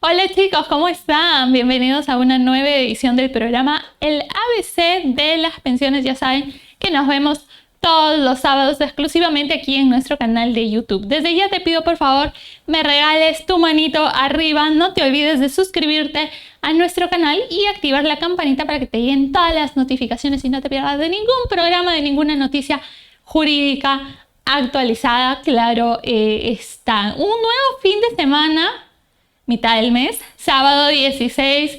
Hola chicos, ¿cómo están? Bienvenidos a una nueva edición del programa El ABC de las pensiones. Ya saben que nos vemos todos los sábados exclusivamente aquí en nuestro canal de YouTube. Desde ya te pido por favor me regales tu manito arriba. No te olvides de suscribirte a nuestro canal y activar la campanita para que te lleguen todas las notificaciones y no te pierdas de ningún programa, de ninguna noticia jurídica actualizada. Claro, está un nuevo fin de semana, mitad del mes, sábado 16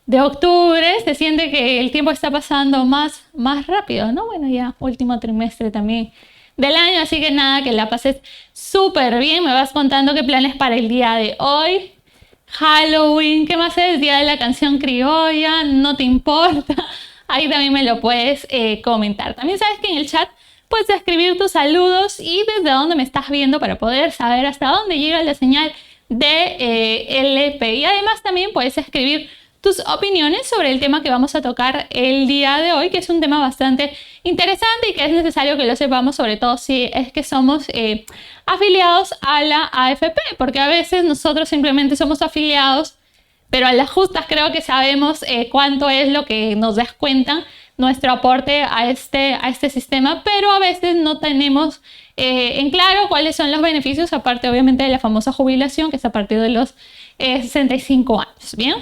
de octubre. Se siente que el tiempo está pasando más rápido, ¿no? Bueno, ya último trimestre también del año, así que nada, que la pases súper bien. Me vas contando qué planes para el día de hoy. Halloween, ¿qué más es? Día de la canción criolla, ¿no te importa? Ahí también me lo puedes comentar. También sabes que en el chat puedes escribir tus saludos y desde dónde me estás viendo para poder saber hasta dónde llega la señal de LP. Y además también puedes escribir tus opiniones sobre el tema que vamos a tocar el día de hoy, que es un tema bastante interesante y que es necesario que lo sepamos, sobre todo si es que somos afiliados a la AFP, porque a veces nosotros simplemente somos afiliados, pero a las justas creo que sabemos cuánto es lo que nos descuentan nuestro aporte a este sistema, pero a veces no tenemos en claro cuáles son los beneficios, aparte obviamente de la famosa jubilación, que es a partir de los 65 años. Bien,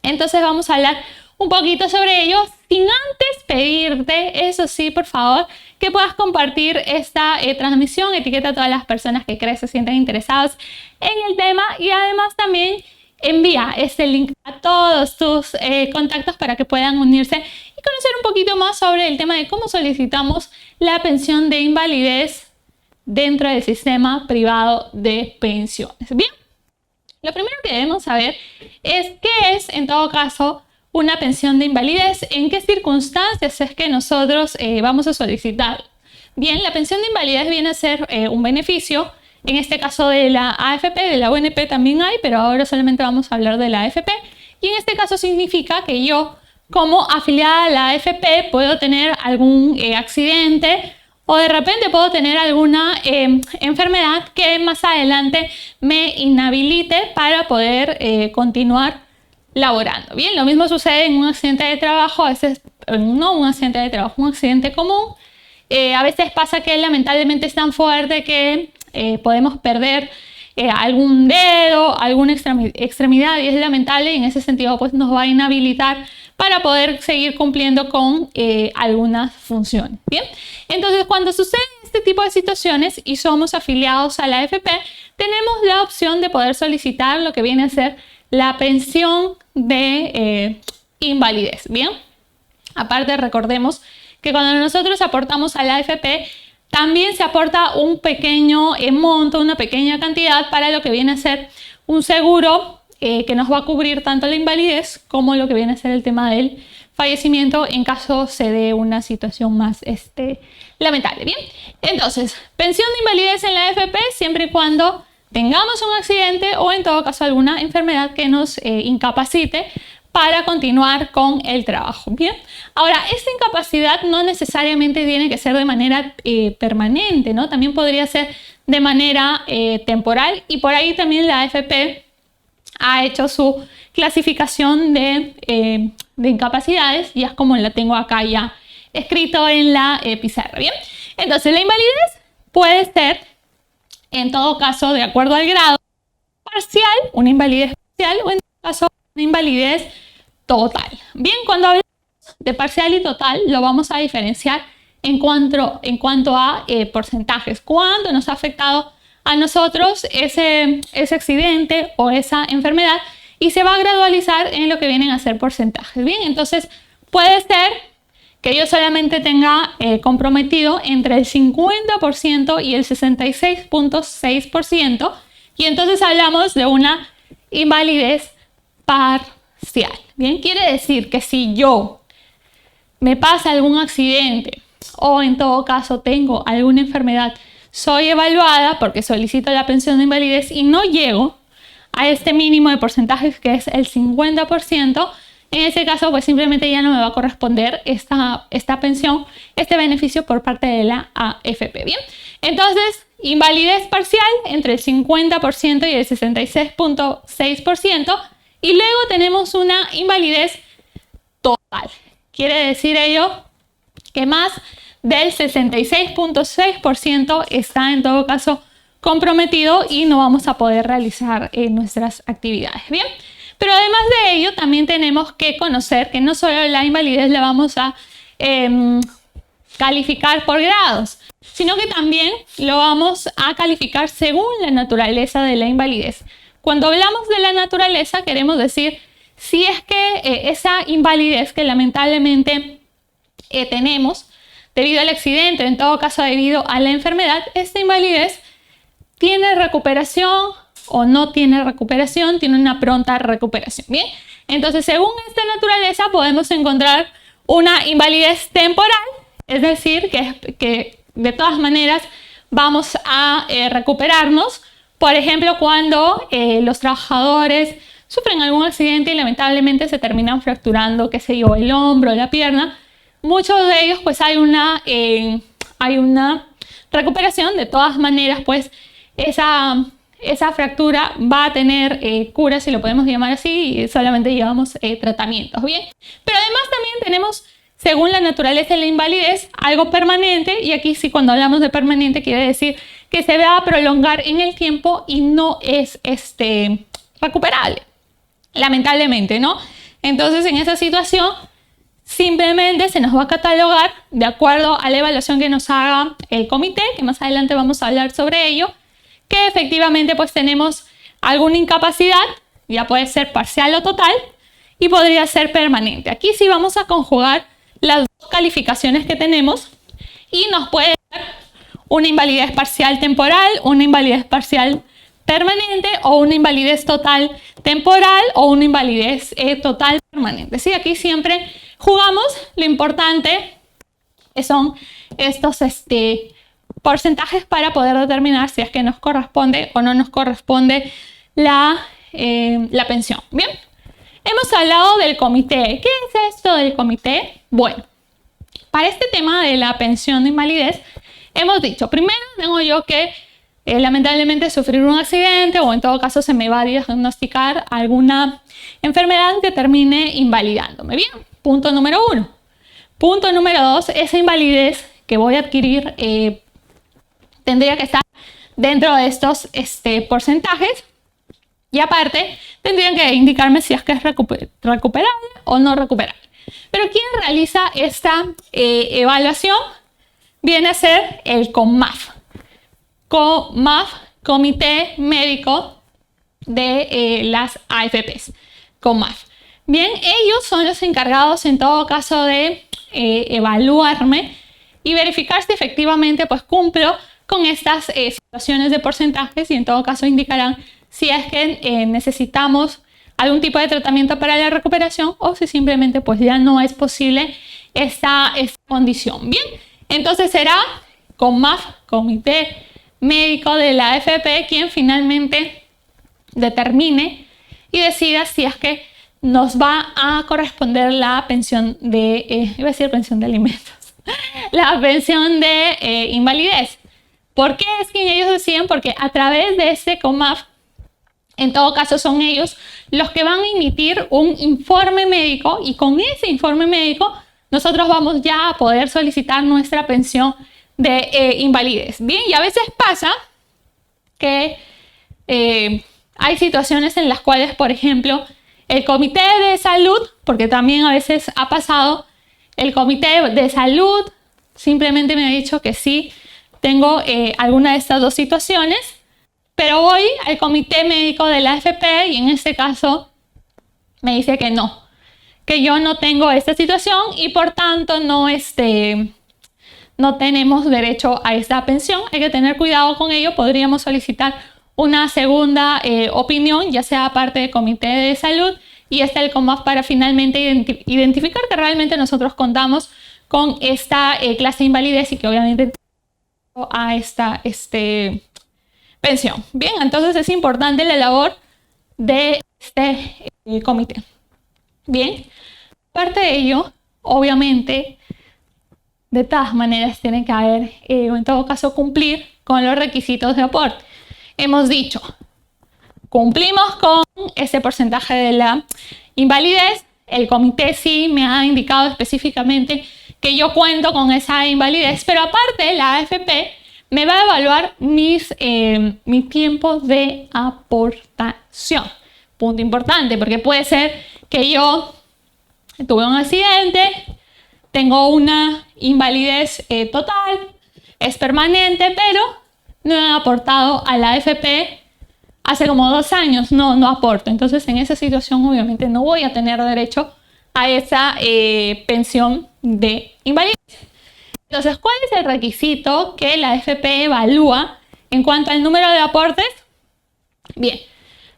entonces vamos a hablar un poquito sobre ello, sin antes pedirte, eso sí, por favor, que puedas compartir esta transmisión, etiqueta a todas las personas que crees se sientan interesadas en el tema y además también envía este link a todos tus contactos para que puedan unirse y conocer un poquito más sobre el tema de cómo solicitamos la pensión de invalidez dentro del sistema privado de pensiones. Bien, lo primero que debemos saber es qué es, en todo caso, una pensión de invalidez, en qué circunstancias es que nosotros vamos a solicitar. Bien, la pensión de invalidez viene a ser un beneficio, en este caso de la AFP, de la UNP también hay, pero ahora solamente vamos a hablar de la AFP. Y en este caso significa que yo, como afiliada a la AFP, puedo tener algún accidente o de repente puedo tener alguna enfermedad que más adelante me inhabilite para poder continuar laborando. Bien, lo mismo sucede en un accidente de trabajo, a veces no un accidente de trabajo, un accidente común. A veces pasa que lamentablemente es tan fuerte que podemos perder algún dedo, alguna extremidad y es lamentable y en ese sentido pues nos va a inhabilitar para poder seguir cumpliendo con algunas funciones. Bien, entonces cuando suceden este tipo de situaciones y somos afiliados a la AFP, tenemos la opción de poder solicitar lo que viene a ser la pensión de invalidez. Bien, aparte recordemos que cuando nosotros aportamos a la AFP también se aporta un pequeño monto, una pequeña cantidad para lo que viene a ser un seguro que nos va a cubrir tanto la invalidez como lo que viene a ser el tema del fallecimiento en caso se dé una situación más lamentable. Bien, entonces, pensión de invalidez en la AFP siempre y cuando tengamos un accidente o en todo caso alguna enfermedad que nos incapacite para continuar con el trabajo. Bien, ahora esta incapacidad no necesariamente tiene que ser de manera permanente, ¿no? También podría ser de manera temporal y por ahí también la AFP ha hecho su clasificación de incapacidades y es como la tengo acá ya escrito en la pizarra. Bien, entonces la invalidez puede ser en todo caso de acuerdo al grado parcial, una invalidez parcial o en todo caso una invalidez total. Bien, cuando hablamos de parcial y total lo vamos a diferenciar en cuanto a porcentajes. ¿Cuánto nos ha afectado a nosotros ese accidente o esa enfermedad? Y se va a gradualizar en lo que vienen a ser porcentajes. Bien, entonces puede ser que yo solamente tenga comprometido entre el 50% y el 66.6% y entonces hablamos de una invalidez parcial. Bien, quiere decir que si yo me pasa algún accidente o en todo caso tengo alguna enfermedad, soy evaluada porque solicito la pensión de invalidez y no llego a este mínimo de porcentajes que es el 50%, en ese caso pues simplemente ya no me va a corresponder esta pensión, este beneficio por parte de la AFP. Bien, entonces invalidez parcial entre el 50% y el 66.6%, y luego tenemos una invalidez total. Quiere decir ello que más del 66.6% está en todo caso comprometido y no vamos a poder realizar nuestras actividades. Bien, pero además de ello también tenemos que conocer que no solo la invalidez la vamos a calificar por grados, sino que también lo vamos a calificar según la naturaleza de la invalidez. Cuando hablamos de la naturaleza queremos decir si es que esa invalidez que lamentablemente tenemos debido al accidente, en todo caso debido a la enfermedad, esta invalidez tiene recuperación o no tiene recuperación, tiene una pronta recuperación. Bien, entonces según esta naturaleza podemos encontrar una invalidez temporal, es decir, que de todas maneras vamos a recuperarnos. Por ejemplo, cuando los trabajadores sufren algún accidente y lamentablemente se terminan fracturando, qué sé yo, el hombro, la pierna, muchos de ellos pues hay una recuperación. De todas maneras, pues esa fractura va a tener cura, si lo podemos llamar así, y solamente llevamos tratamientos. Bien, pero además también tenemos, según la naturaleza de la invalidez, algo permanente, y aquí sí, cuando hablamos de permanente quiere decir que se va a prolongar en el tiempo y no es recuperable, lamentablemente, ¿no? Entonces, en esa situación simplemente se nos va a catalogar de acuerdo a la evaluación que nos haga el comité, que más adelante vamos a hablar sobre ello, que efectivamente pues tenemos alguna incapacidad, ya puede ser parcial o total, y podría ser permanente. Aquí sí vamos a conjugar las dos calificaciones que tenemos y nos puede dar una invalidez parcial temporal, una invalidez parcial permanente o una invalidez total temporal o una invalidez total permanente. Sí, aquí siempre jugamos. Lo importante son estos porcentajes para poder determinar si es que nos corresponde o no nos corresponde la pensión. Bien, hemos hablado del comité. ¿Qué es esto del comité? Bueno, para este tema de la pensión de invalidez hemos dicho, primero tengo yo que lamentablemente sufrir un accidente o en todo caso se me va a diagnosticar alguna enfermedad que termine invalidándome. Bien, punto número 1. Punto número 2, esa invalidez que voy a adquirir tendría que estar dentro de estos porcentajes, y aparte tendrían que indicarme si es que es recuperable o no recuperable. Pero ¿quién realiza esta evaluación? Viene a ser el CONMAF. CONMAF, Comité Médico de las AFPs. CONMAF. Bien, ellos son los encargados en todo caso de evaluarme y verificar si efectivamente pues cumplo con estas situaciones de porcentajes, y en todo caso indicarán si es que necesitamos algún tipo de tratamiento para la recuperación o si simplemente pues ya no es posible esta condición. Bien, entonces será CONMAF, Comité Médico de la AFP, quien finalmente determine y decida si es que nos va a corresponder la pensión de, iba a decir pensión de alimentos, la pensión de invalidez. ¿Por qué es que ellos deciden? Porque a través de este CONMAF, en todo caso son ellos los que van a emitir un informe médico, y con ese informe médico nosotros vamos ya a poder solicitar nuestra pensión de invalidez. Bien, y a veces pasa que hay situaciones en las cuales, por ejemplo, el comité de salud, porque también a veces ha pasado, el comité de salud simplemente me ha dicho que sí, tengo alguna de estas dos situaciones, pero voy al comité médico de la AFP y en este caso me dice que no, que yo no tengo esta situación y por tanto no tenemos derecho a esta pensión. Hay que tener cuidado con ello. Podríamos solicitar una segunda opinión, ya sea parte del comité de salud y el CONMAF, para finalmente identificar que realmente nosotros contamos con esta clase de invalidez y que obviamente a esta pensión. Bien, entonces es importante la labor de este comité. Bien, aparte de ello, obviamente, de todas maneras tiene que haber, o en todo caso cumplir con los requisitos de aporte. Hemos dicho, cumplimos con ese porcentaje de la invalidez. El comité sí me ha indicado específicamente que yo cuento con esa invalidez, pero aparte la AFP me va a evaluar mi tiempo de aportación. Punto importante, porque puede ser que yo tuve un accidente, tengo una invalidez total, es permanente, pero no he aportado a la AFP hace como 2 años, no aporto. Entonces, en esa situación, obviamente, no voy a tener derecho a esa pensión de invalidez. Entonces, ¿cuál es el requisito que la AFP evalúa en cuanto al número de aportes? Bien,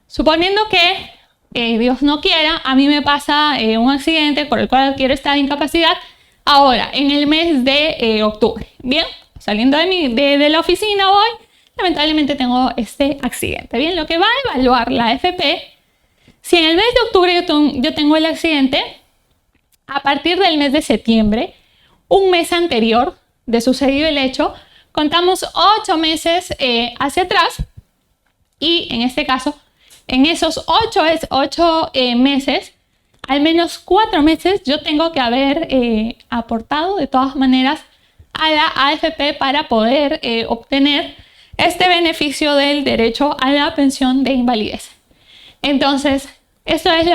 suponiendo que Dios no quiera, a mí me pasa un accidente por el cual adquiero esta incapacidad ahora, en el mes de octubre. Bien, saliendo de la oficina hoy, lamentablemente tengo este accidente. Bien, lo que va a evaluar la AFP, si en el mes de octubre yo tengo el accidente, a partir del mes de septiembre, un mes anterior de sucedido el hecho, contamos 8 meses hacia atrás y en este caso, en esos 8 meses, al menos 4 meses yo tengo que haber aportado de todas maneras a la AFP para poder obtener este beneficio del derecho a la pensión de invalidez. Entonces, esto es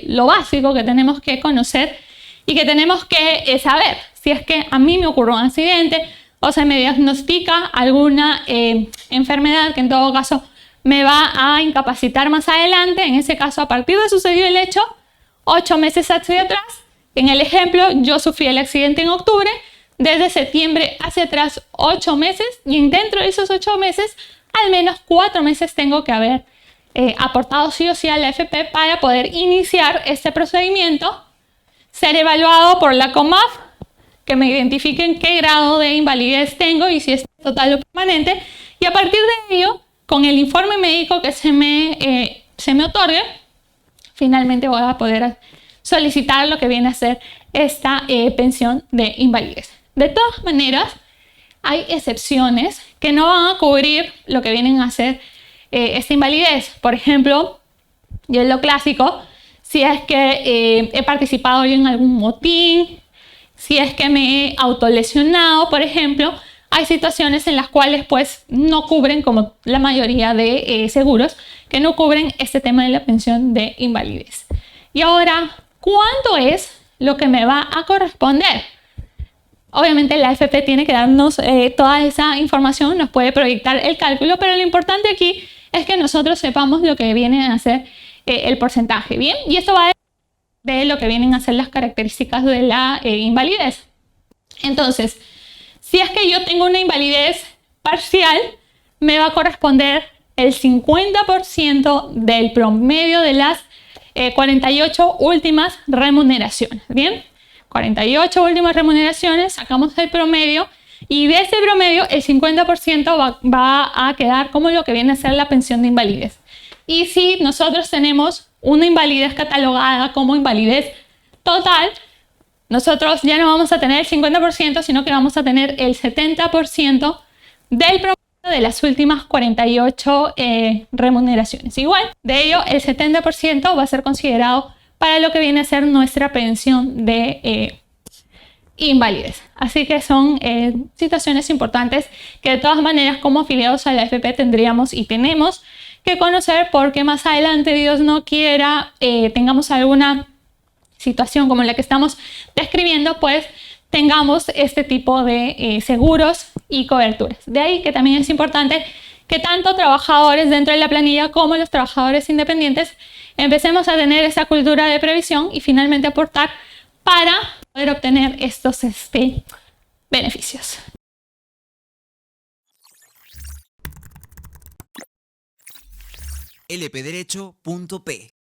lo básico que tenemos que conocer y que tenemos que saber. Si es que a mí me ocurre un accidente o se me diagnostica alguna enfermedad que en todo caso me va a incapacitar más adelante, en ese caso a partir de sucedido el hecho, 8 meses hacia atrás, en el ejemplo yo sufrí el accidente en octubre, desde septiembre hacia atrás 8 meses y dentro de esos 8 meses al menos 4 meses tengo que haber aportado sí o sí a la AFP para poder iniciar este procedimiento, ser evaluado por la COMAF, que me identifiquen qué grado de invalidez tengo y si es total o permanente, y a partir de ello, con el informe médico que se me otorgue, finalmente voy a poder solicitar lo que viene a ser esta pensión de invalidez. De todas maneras, hay excepciones que no van a cubrir lo que vienen a ser esta invalidez. Por ejemplo, y es lo clásico, si es que he participado yo en algún motín, si es que me he autolesionado, por ejemplo, hay situaciones en las cuales pues no cubren, como la mayoría de seguros, que no cubren este tema de la pensión de invalidez. Y ahora, ¿cuánto es lo que me va a corresponder? Obviamente la AFP tiene que darnos toda esa información, nos puede proyectar el cálculo, pero lo importante aquí es que nosotros sepamos lo que viene a ser el porcentaje, ¿bien? Y esto va de lo que vienen a ser las características de la invalidez. Entonces, si es que yo tengo una invalidez parcial, me va a corresponder el 50% del promedio de las 48 últimas remuneraciones, ¿bien? 48 últimas remuneraciones, sacamos el promedio y de ese promedio el 50% va a quedar como lo que viene a ser la pensión de invalidez. Y si nosotros tenemos una invalidez catalogada como invalidez total, nosotros ya no vamos a tener el 50%, sino que vamos a tener el 70% del promedio de las últimas 48 remuneraciones. Igual, de ello, el 70% va a ser considerado para lo que viene a ser nuestra pensión de invalidez. Así que son situaciones importantes que de todas maneras como afiliados a la AFP tendríamos y tenemos que conocer, porque más adelante, Dios no quiera, tengamos alguna situación como la que estamos describiendo, pues tengamos este tipo de seguros y coberturas. De ahí que también es importante que tanto trabajadores dentro de la planilla como los trabajadores independientes empecemos a tener esa cultura de previsión y finalmente aportar para poder obtener estos beneficios. lpderecho.p